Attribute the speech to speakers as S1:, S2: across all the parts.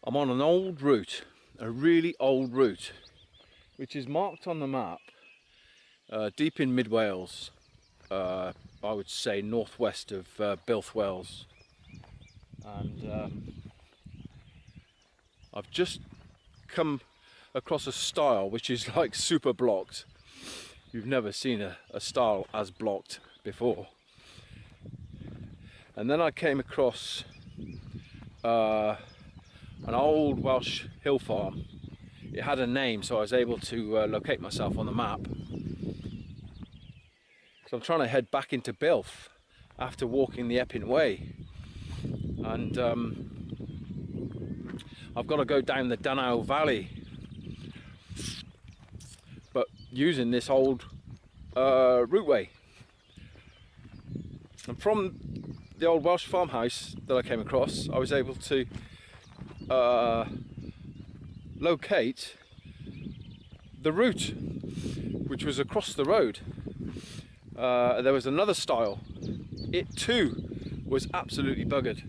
S1: I'm on an old route, a really old route, which is marked on the map deep in mid Wales. I would say northwest of Builth Wells, and I've just come across a stile which is like super blocked. You've never seen a stile as blocked before. And then I came across an old Welsh hill farm. It had a name, so I was able to locate myself on the map. So I'm trying to head back into Builth after walking the Epynt Way, and I've got to go down the Dunnow Valley, but using this old routeway. And from the old Welsh farmhouse that I came across, I was able to locate the route, which was across the road. There was another stile. It too was absolutely buggered.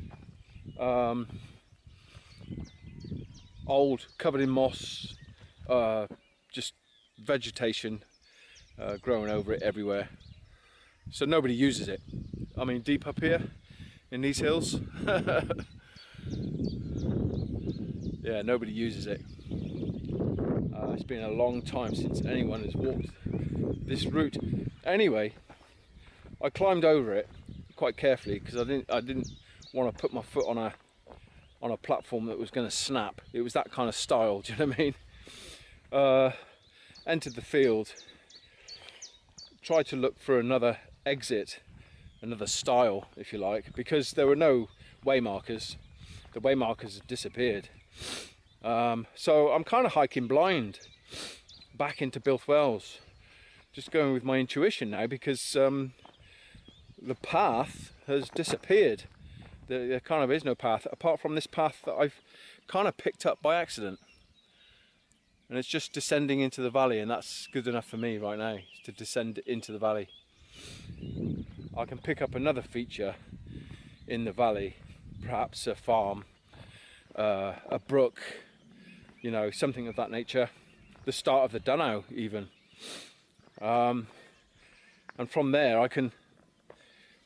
S1: Old, covered in moss, just vegetation growing over it everywhere. So nobody uses it. I mean, deep up here in these hills, yeah, nobody uses it. It's been a long time since anyone has walked this route. Anyway, I climbed over it quite carefully because I didn't want to put my foot on a platform that was going to snap. It was that kind of style, do you know what I mean? Entered the field, tried to look for another exit, another stile, if you like, because there were no way markers. The way markers had disappeared. So I'm kind of hiking blind back into Builth Wells, just going with my intuition now, because the path has disappeared. There kind of is no path apart from this path that I've kind of picked up by accident, and it's just descending into the valley, and that's good enough for me right now, to descend into the valley. I can pick up another feature in the valley, perhaps a farm, a brook, you know, something of that nature, the start of the Dunnow even, and from there I can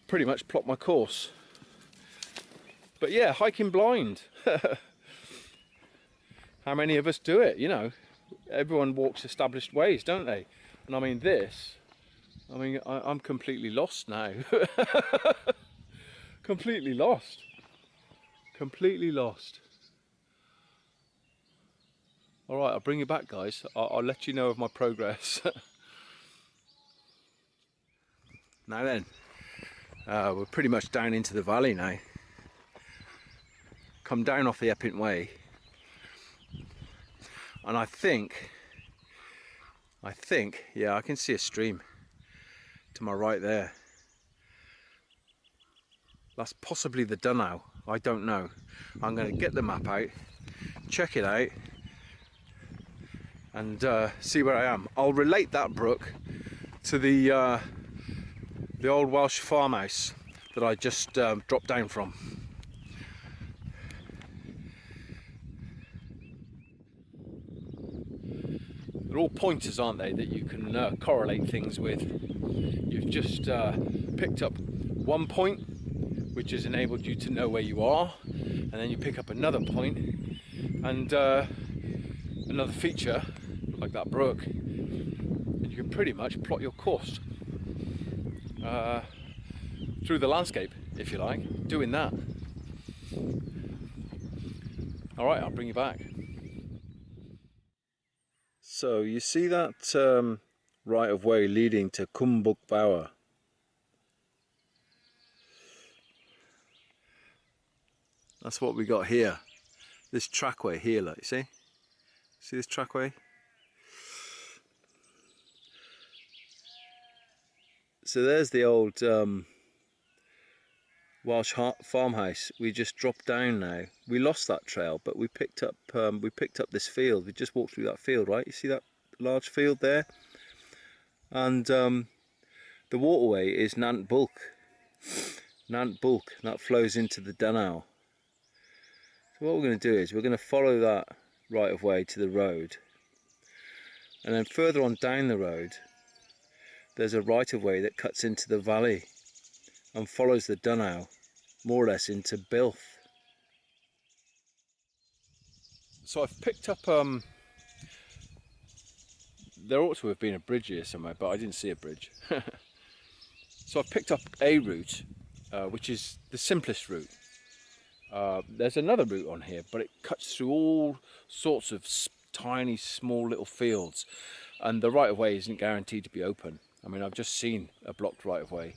S1: pretty much plot my course. But yeah, hiking blind. How many of us do it? You know, everyone walks established ways, don't they? And I mean this, I'm completely lost now. Completely lost. Completely lost. All right, I'll bring you back, guys. I'll let you know of my progress. Now then, we're pretty much down into the valley now. Come down off the Epynt Way, and I think, yeah, I can see a stream to my right there. That's possibly the Dunnow. I don't know. I'm going to get the map out, check it out, and see where I am. I'll relate that brook to the old Welsh farmhouse that I just dropped down from. They're all pointers, aren't they, that you can correlate things with. You've just picked up one point, which has enabled you to know where you are, and then you pick up another point and another feature like that brook, and you can pretty much plot your course through the landscape, if you like, doing that. All right, I'll bring you back. So you see that right of way leading to Cwm Bower? That's what we got here. This trackway here, like, you see this trackway? So there's the old Welsh farmhouse. We just dropped down now. We lost that trail, but we picked up this field. We just walked through that field, right? You see that large field there? And the waterway is Nant Bulk, that flows into the Dunnow. So what we're going to do is we're going to follow that right of way to the road, and then further on down the road there's a right of way that cuts into the valley and follows the Dunnow more or less into Builth. So I've picked up, there ought to have been a bridge here somewhere, but I didn't see a bridge. So I've picked up a route, which is the simplest route. There's another route on here, but it cuts through all sorts of tiny, small little fields, and the right of way isn't guaranteed to be open. I mean, I've just seen a blocked right of way,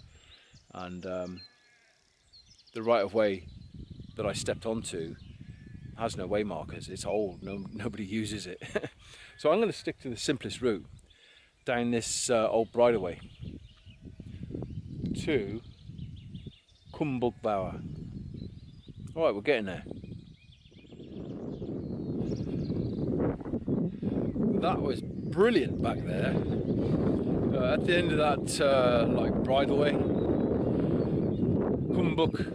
S1: and the right of way that I stepped onto has no way markers. It's old, nobody uses it. So I'm going to stick to the simplest route down this old bridleway to Cwm. Alright, we're getting there. That was brilliant back there. At the end of that like bridleway, Cwm.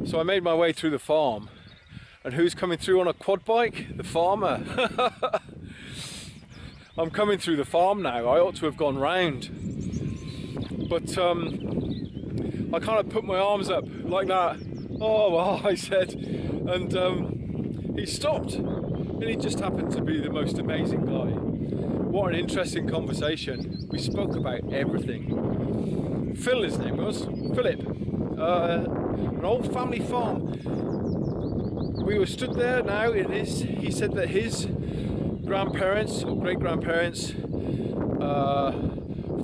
S1: So I made my way through the farm, and who's coming through on a quad bike? The farmer. I'm coming through the farm now. I ought to have gone round, but I kind of put my arms up like that. Oh, well, I said, and he stopped, and he just happened to be the most amazing guy. What an interesting conversation. We spoke about everything. Phil, his name was, Philip, an old family farm. We were stood there now in his, he said that his grandparents or great-grandparents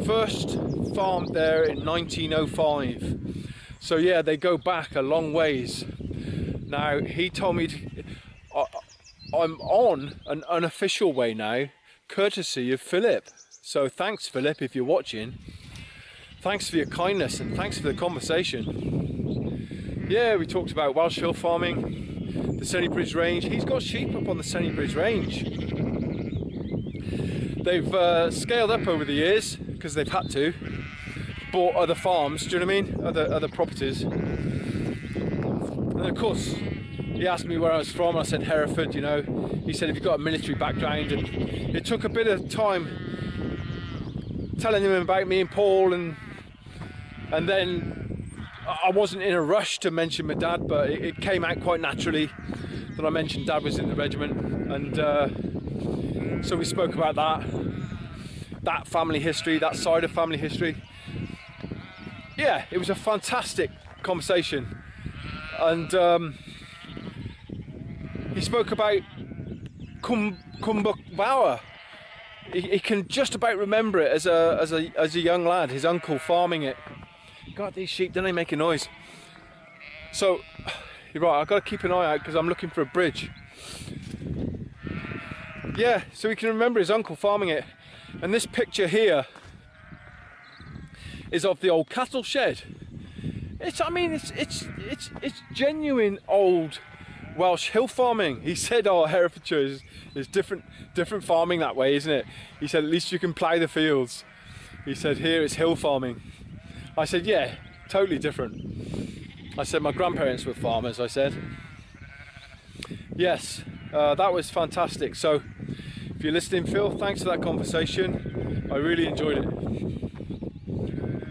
S1: first farmed there in 1905. So yeah, they go back a long ways. Now he told me I'm on an unofficial way now, courtesy of Philip. So thanks, Philip, if you're watching. Thanks for your kindness and thanks for the conversation. Yeah, we talked about Welsh hill farming, the Senny Bridge Range. He's got sheep up on the Senny Bridge Range. They've scaled up over the years because they've had to. Bought other farms, do you know what I mean? Other properties. And of course, he asked me where I was from. I said Hereford, you know. He said, have you got a military background? And it took a bit of time telling him about me and Paul, and then I wasn't in a rush to mention my dad, but it came out quite naturally that I mentioned Dad was in the regiment, and so we spoke about that family history, that side of family history. Yeah, it was a fantastic conversation, and he spoke about Cwm. He can just about remember it as a young lad, his uncle farming it. God, these sheep, don't they make a noise? So, you're right, I've got to keep an eye out because I'm looking for a bridge. Yeah, so he can remember his uncle farming it. And this picture here is of the old cattle shed. I mean, it's genuine old Welsh hill farming. He said, oh, Herefordshire is different farming that way, isn't it? He said, at least you can plough the fields. He said, here it's hill farming. I said, yeah, totally different. I said, my grandparents were farmers, I said. Yes, that was fantastic. So, if you're listening, Phil, thanks for that conversation. I really enjoyed it.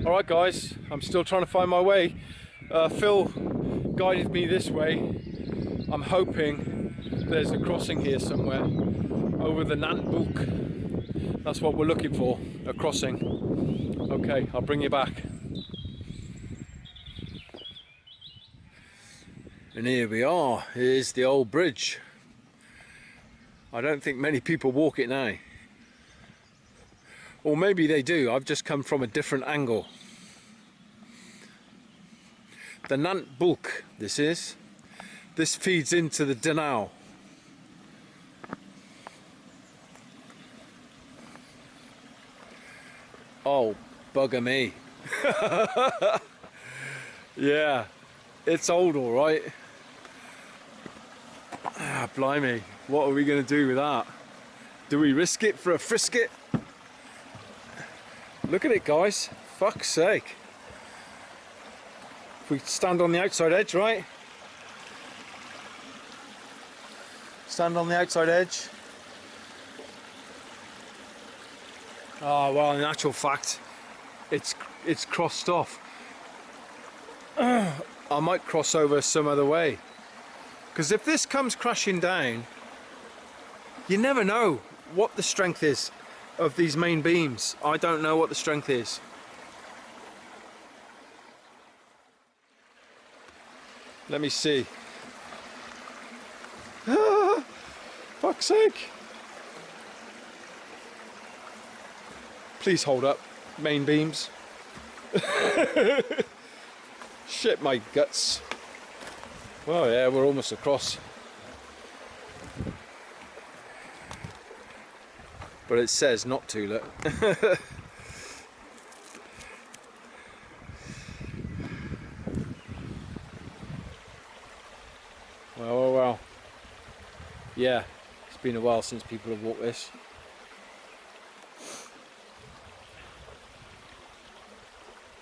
S1: All right, guys, I'm still trying to find my way. Phil guided me this way. I'm hoping there's a crossing here somewhere over the Nantbulk. That's what we're looking for, a crossing. Okay, I'll bring you back. And here we are. Here's the old bridge. I don't think many people walk it now. Or maybe they do, I've just come from a different angle. The Nantbulk, this is. This feeds into the Dunnow. Oh, bugger me. Yeah, it's old, all right. Ah, blimey, what are we going to do with that? Do we risk it for a frisket? Look at it, guys, fuck's sake. If we stand on the outside edge, right? Stand on the outside edge. Oh, well, in actual fact, it's crossed off. I might cross over some other way. Because if this comes crashing down, you never know what the strength is of these main beams. I don't know what the strength is. Let me see. Ah, fuck's sake. Please hold up, main beams. Shit my guts. Well, yeah, we're almost across. But it says not to, look. Well. Yeah, it's been a while since people have walked this.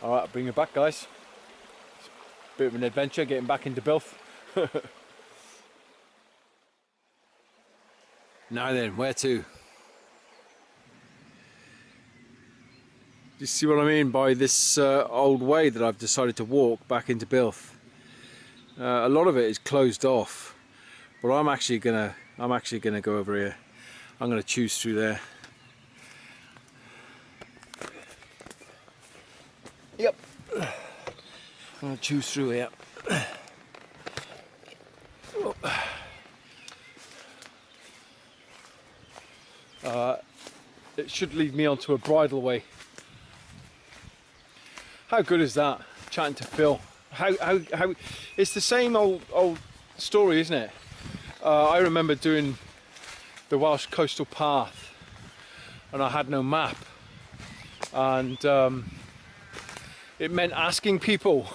S1: Alright, I'll bring you back, guys. It's a bit of an adventure getting back into Builth. Now then, where to? Do you see what I mean by this old way that I've decided to walk back into Builth? A lot of it is closed off, but I'm actually gonna go over here. I'm gonna choose through there. Yep. I'm gonna choose through here. It should lead me onto a bridleway. How good is that? Chatting to Phil. How it's the same old story, isn't it? I remember doing the Welsh Coastal Path, and I had no map, and it meant asking people,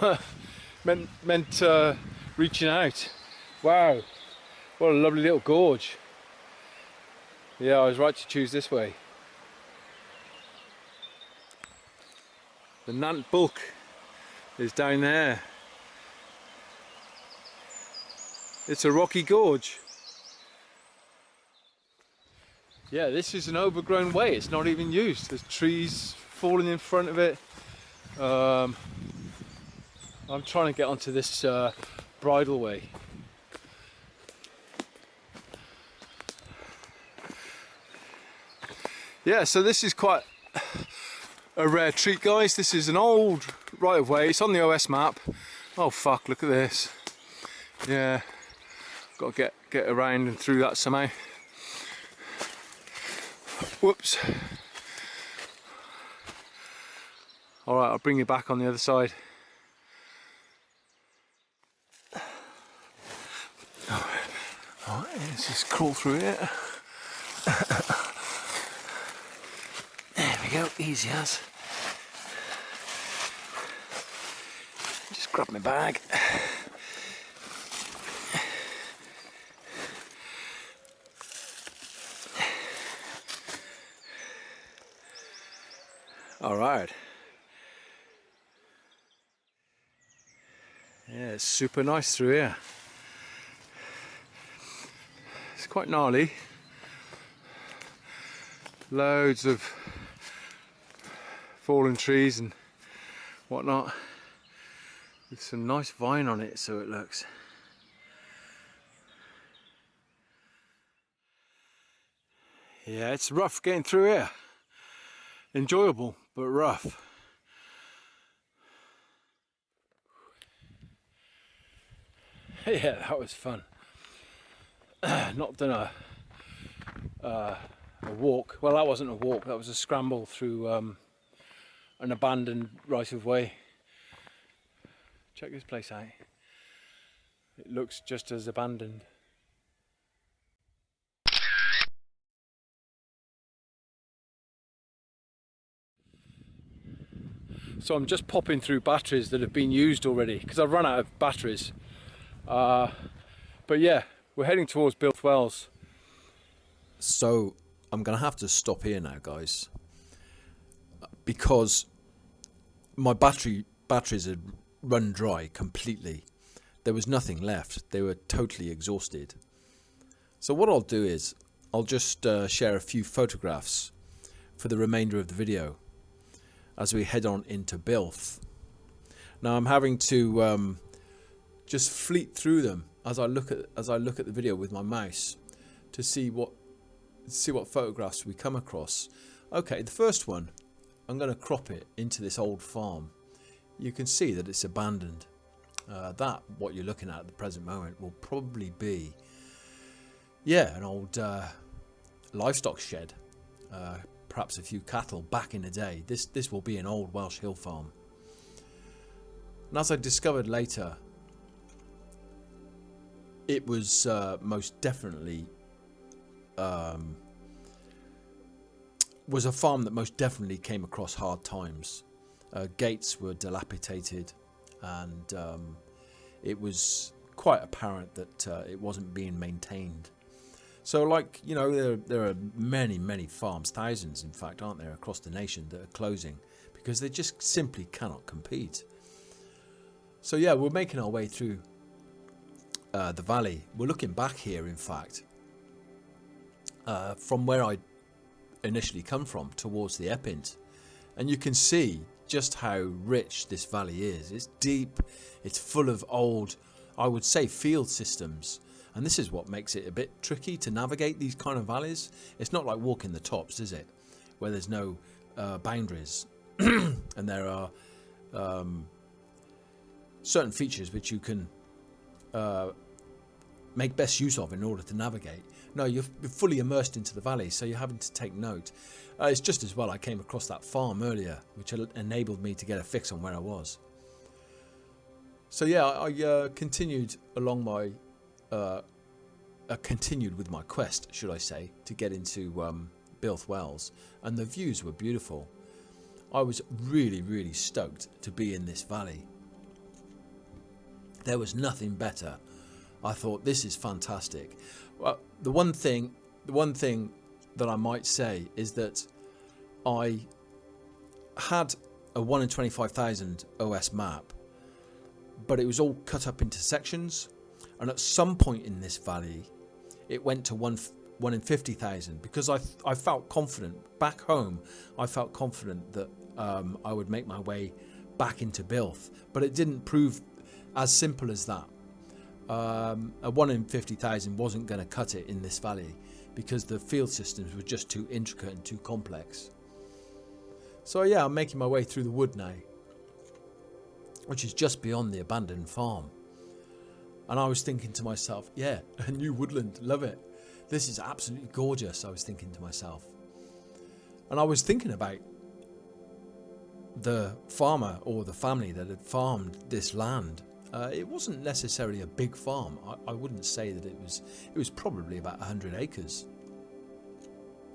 S1: meant reaching out. Wow, what a lovely little gorge. Yeah, I was right to choose this way. The Nant Bulk is down there. It's a rocky gorge. Yeah, this is an overgrown way. It's not even used. There's trees falling in front of it. I'm trying to get onto this bridleway. Yeah, so this is quite a rare treat, guys. This is an old right of way. It's on the OS map. Oh fuck, look at this. Yeah, got to get around and through that somehow. Whoops. Alright, I'll bring you back on the other side. Alright, let's just crawl through here. There we go, easy as. Just grab my bag. Alright. Yeah, it's super nice through here. It's quite gnarly. Loads of fallen trees and whatnot, with some nice vine on it, so it looks. Yeah, it's rough getting through here. Enjoyable, but rough. Yeah, that was fun. Not done a walk. Well, that wasn't a walk, that was a scramble through an abandoned right of way. Check this place out. It looks just as abandoned. So I'm just popping through batteries that have been used already, because I've run out of batteries. But yeah, we're heading towards Builth Wells.
S2: So I'm going to have to stop here now, guys, because my batteries are run dry completely. There was nothing left. They were totally exhausted. So what I'll do is I'll just share a few photographs for the remainder of the video as we head on into Builth. Now I'm having to just fleet through them as I look at the video with my mouse to see what photographs we come across. Okay, the first one, I'm going to crop it into this old farm. You can see that it's abandoned. What you're looking at the present moment will probably be, yeah, an old livestock shed, perhaps a few cattle back in the day. This will be an old Welsh hill farm. And as I discovered later, it was most definitely was a farm that most definitely came across hard times. Gates were dilapidated, and it was quite apparent that it wasn't being maintained. So, like, you know, there are many farms, thousands in fact, aren't there, across the nation that are closing because they just simply cannot compete. So yeah, we're making our way through the valley. We're looking back here, in fact, from where I initially come from towards the Epynt, and you can see just how rich this valley is. It's deep, it's full of old, I would say, field systems, and this is what makes it a bit tricky to navigate these kind of valleys. It's not like walking the tops, is it, where there's no boundaries and there are certain features which you can make best use of in order to navigate. No, you're fully immersed into the valley, so you're having to take note. It's just as well I came across that farm earlier, which enabled me to get a fix on where I was. So yeah, I continued along my continued with my quest, should I say, to get into Builth Wells, and the views were beautiful. I was really stoked to be in this valley. There was nothing better. I thought, this is fantastic. Well, the one thing that I might say is that I had a 1 in 25,000 OS map, but it was all cut up into sections, and at some point in this valley it went to 1 in 50,000 because I felt confident back home. I felt confident that I would make my way back into Builth, but it didn't prove as simple as that. A 1 in 50,000 wasn't going to cut it in this valley because the field systems were just too intricate and too complex. So yeah, I'm making my way through the wood now, which is just beyond the abandoned farm. And I was thinking to myself, yeah, a new woodland, love it. This is absolutely gorgeous, I was thinking to myself. And I was thinking about the farmer or the family that had farmed this land. It wasn't necessarily a big farm. I wouldn't say that it was probably about 100 acres.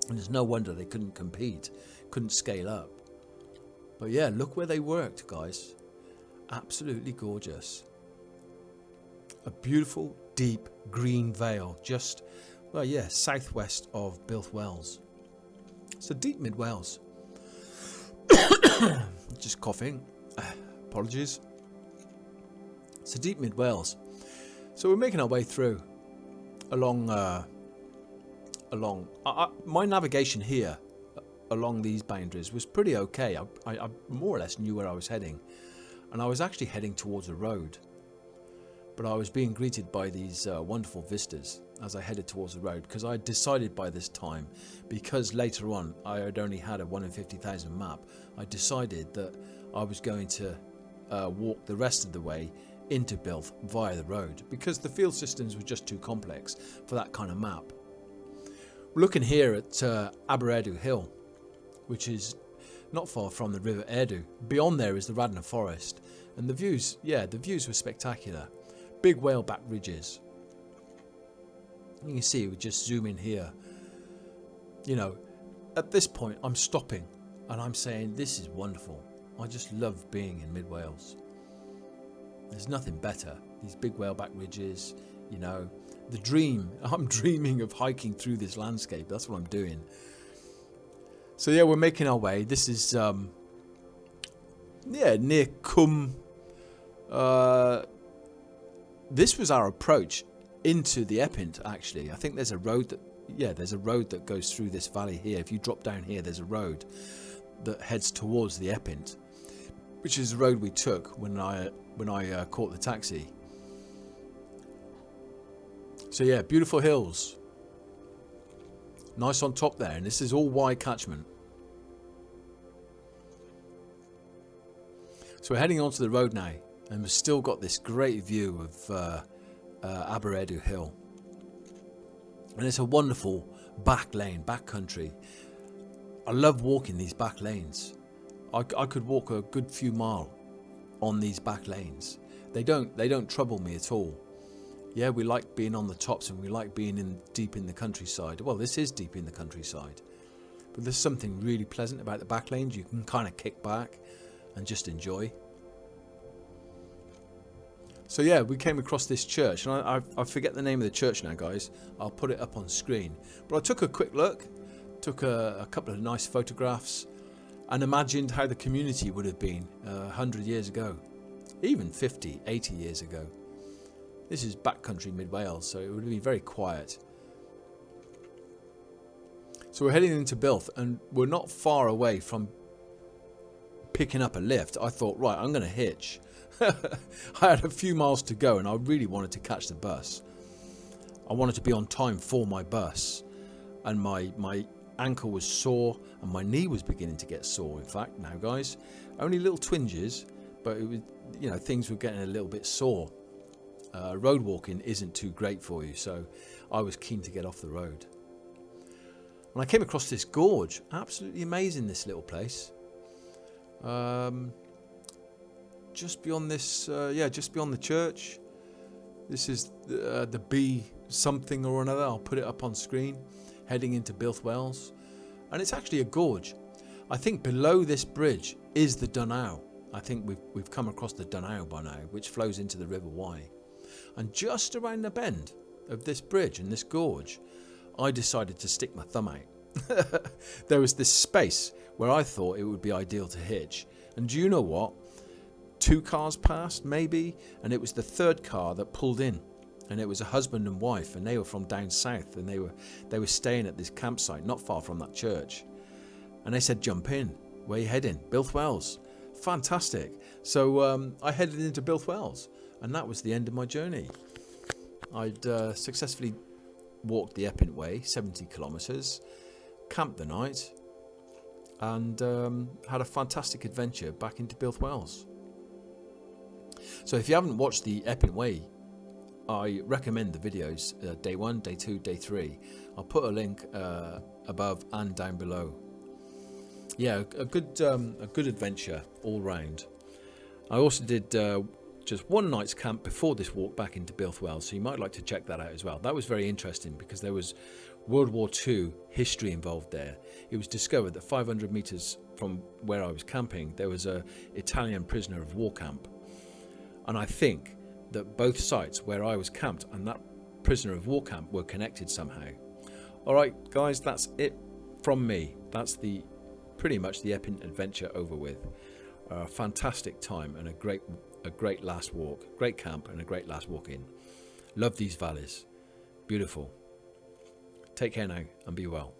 S2: And there's no wonder they couldn't compete, couldn't scale up. But yeah, look where they worked, guys. Absolutely gorgeous. A beautiful, deep green vale just, well, yeah, southwest of Builth Wells. So deep mid Wales. Just coughing. Apologies. So deep mid Wales. So we're making our way through along my navigation here along these boundaries was pretty okay. I more or less knew where I was heading, and I was actually heading towards a road, but I was being greeted by these wonderful vistas as I headed towards the road, because I had decided by this time, because later on I had only had a 1 in 50,000 map, I decided that I was going to walk the rest of the way into Builth via the road, because the field systems were just too complex for that kind of map. Looking here at Aberedu Hill, which is not far from the River Erdu. Beyond there is the Radnor Forest, and the views, yeah, the views were spectacular. Big whaleback ridges. You can see we just zoom in here. You know, at this point I'm stopping and I'm saying, this is wonderful. I just love being in mid Wales. There's nothing better. These big whaleback ridges, you know, the dream. I'm dreaming of hiking through this landscape. That's what I'm doing. So yeah, we're making our way. This is yeah, near Cwm, This was our approach into the Epynt, actually. I think there's a road that, yeah, there's a road that goes through this valley here. If you drop down here, there's a road that heads towards the Epynt, which is the road we took when I caught the taxi. So yeah, beautiful hills. Nice on top there, and this is all wide catchment. So we're heading onto the road now, and we've still got this great view of Aberedu Hill. And it's a wonderful back lane, back country. I love walking these back lanes. I could walk a good few miles on these back lanes. They don't trouble me at all. Yeah, we like being on the tops and we like being deep in the countryside. Well, this is deep in the countryside. But there's something really pleasant about the back lanes. You can kind of kick back and just enjoy. So yeah, we came across this church, and I forget the name of the church now, guys. I'll put it up on screen. But I took a quick look, took a couple of nice photographs, and imagined how the community would have been 100 years ago, even 50, 80 years ago. This is backcountry mid Wales, so it would have been very quiet. So we're heading into Builth, and we're not far away from picking up a lift. I thought, right, I'm going to hitch. I had a few miles to go, and I really wanted to catch the bus. I wanted to be on time for my bus, and my ankle was sore, and my knee was beginning to get sore. In fact, now, guys, only little twinges, but it was, you know, things were getting a little bit sore. Road walking isn't too great for you, so I was keen to get off the road. And I came across this gorge. Absolutely amazing, this little place. Just beyond this, just beyond the church. This is the B something or another. I'll put it up on screen. Heading into Builth Wells, and it's actually a gorge. I think below this bridge is the Dunnow. I think we've come across the Dunnow by now, which flows into the River Wye. And just around the bend of this bridge and this gorge, I decided to stick my thumb out. There was this space where I thought it would be ideal to hitch. And do you know what? 2 cars passed, maybe, and it was the 3rd car that pulled in. And it was a husband and wife, and they were from down south, and they were staying at this campsite not far from that church. And they said, jump in. Where are you heading? Builth Wells. Fantastic. So I headed into Builth Wells, and that was the end of my journey. I'd successfully walked the Epynt Way, 70 kilometres, camped the night, and had a fantastic adventure back into Builth Wells. So if you haven't watched the Epynt Way, I recommend the videos, day 1, day 2, day 3. I'll put a link above and down below. Yeah, a good adventure all round. I also did just one night's camp before this walk back into Builth Wells, so you might like to check that out as well. That was very interesting because there was World War II history involved there. It was discovered that 500 metres from where I was camping, there was a Italian prisoner of war camp. And I think that both sites where I was camped and that prisoner of war camp were connected somehow. Alright guys, that's it from me. That's pretty much the Epynt adventure over with. A fantastic time and a great last walk. Great camp and a great last walk in. Love these valleys. Beautiful. Take care now and be well.